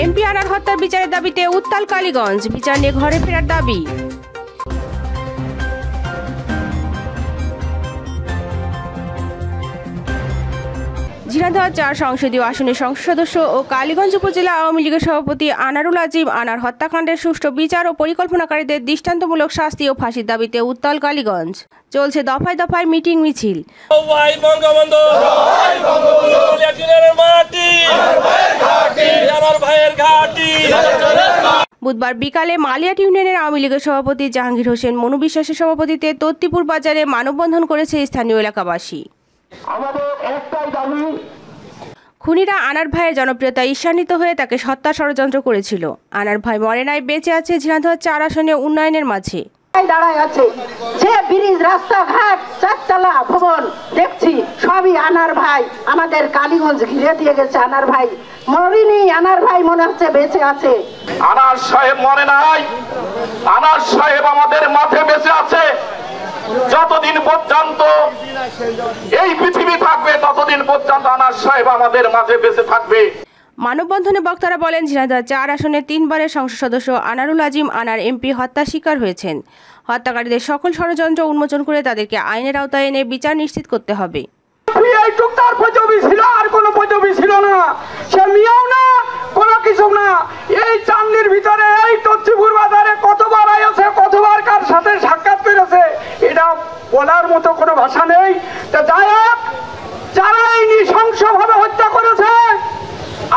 MP আনার হত্যার বিচারের দাবিতে উত্তাল কালীগঞ্জ, বিচার নিয়ে ঘরে ফেরার দাবি। ঝিনাইদহ ৪ সংসদীয় আসনের সংসদ সদস্য ও কালীগঞ্জ উপজেলা আওয়ামী লীগের সভাপতি আনারুল আজিম আনার হত্যাকাণ্ডের সুষ্ঠু বিচার ও পরিকল্পনাকারীদের দৃষ্টান্তমূলক শাস্তি ও ফাঁসির দাবিতে উত্তাল কালীগঞ্জ। চলছে দফায় দফায় মিটিং মিছিল। বুধবার বিকালে মালিয়াট ইউনিয়নের আওয়ামী লীগের সভাপতি জাহাঙ্গীর হোসেন মনু বিশ্বাসের সভাপতিত্বে তত্তিপুর বাজারে মানববন্ধন করেছে স্থানীয় এলাকাবাসী। খুনিরা আনার ভাইয়ের জনপ্রিয়তা ঈর্ষান্বিত হয়ে তাকে হত্যা ষড়যন্ত্র করেছিল। আনার ভাই মরে নাই, বেঁচে আছে ঝিনাইদহ ৪ আসনে উন্নয়নের মাঝে। দাঁড়ায় আছে যে ব্রিজ, রাস্তাঘাট, চারতলা ভবন দেখছি সবই আনার ভাই। আমাদের কালীগঞ্জ ঘিরে দিয়ে গেছে আনার ভাই। মরিনি, আনার ভাই মনে হচ্ছে বেঁচে আছে। আনার সাহেব মরে নাই, আনার সাহেব আমাদের মাঝে বেঁচে আছে। যতদিন পর্যন্ত এই পৃথিবী থাকবে ততদিন পর্যন্ত আনার সাহেব আমাদের মাঝে বেঁচে থাকবে। মানববন্ধনে বক্তারা বলেন, ঝিনাইদহ ৪ আসনের ৩ বারের সংসদ সদস্য আনারুল আজিম আনার এমপি হত্যার শিকার হয়েছেন। হত্যাকারীদের সকল ষড়যন্ত্র উন্মোচন করে তাদেরকে আইনের আওতায় এনে বিচার নিশ্চিত করতে হবে। তার পদবি ছিল, আর কোনো পদবি ছিল না, সে মিয়াও না, কোনো কিছু না। এই চান্দির ভিতরে এই তত্ত্বপুর বাজারে কতবার আইছে, কতবার কার সাথে সাক্ষাৎ করেছে, এটা বলার মতো কোনো ভাষা নেই। যাই হোক, যারা এই নৃশংসভাবে হত্যা করেছে,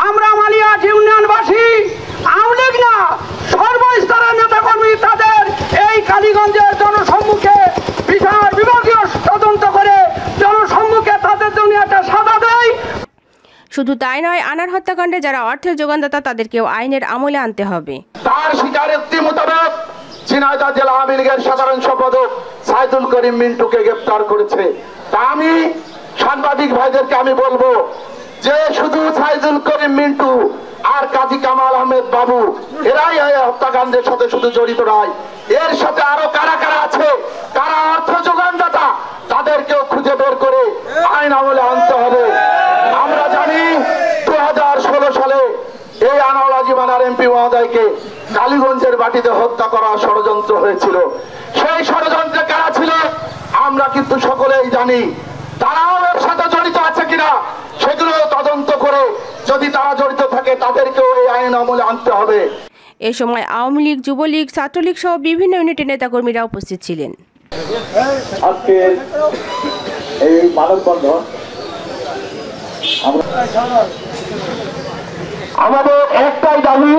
আমরা মালিয়াট ইউনিয়নবাসী, আওয়ামী লীগ না, সর্বস্তরের নেতাকর্মী তাদের এই কালীগঞ্জের জনসম্মুখে বিচার বিভাগীয় তদন্ত করে জনসম্মুখে তাদের জন্য একটা সাজা দেয়। শুধু তাই নয়, আনার হত্যাকাণ্ডে যারা অর্থের যোগানদাতা তাদেরকেও আইনের আমলে আনতে হবে। তার স্বীকারোক্তি মোতাবেক ঝিনাইদহ জেলা আওয়ামী লীগের সাধারণ সম্পাদক সাইদুল করিম মিন্টুকে গ্রেফতার করেছে। তা আমি সাংবাদিক ভাইদেরকে আমি বলবো যে শুধু সাইদুল করিম মিন্টু আর কাজী কামাল আহমেদ বাবু এরাই হত্যাকাণ্ডের সাথে শুধু জড়িত নয়, এর সাথে আরো কারা কারা আছে, কারা অর্থ যোগানদাতা, তাদেরকেও খুঁজে বের করে আইন আমলে আনতে হবে। আমরা জানি 2016 সালে এই আনারুল আজিম আনার এমপি মহোদয়কে কালীগঞ্জের বাটিতে হত্যা করা ষড়যন্ত্র হয়েছিল। সেই ষড়যন্ত্রে কারা ছিল আমরা কিন্তু সকলেই জানি। তারাও এর সাথে জড়িত আছে কিনা সেগুলো তদন্ত করে যদি তারা জড়িত থাকে তাদেরকেও এই আইন আমলে আনতে হবে। এ সময় আওয়ামী লীগ, যুবলীগ, ছাত্রলীগ সহ বিভিন্ন ইউনিটের নেতাকর্মীরা উপস্থিত ছিলেন। আজকে এই মানববন্ধন আমাদের একটাই দাবি,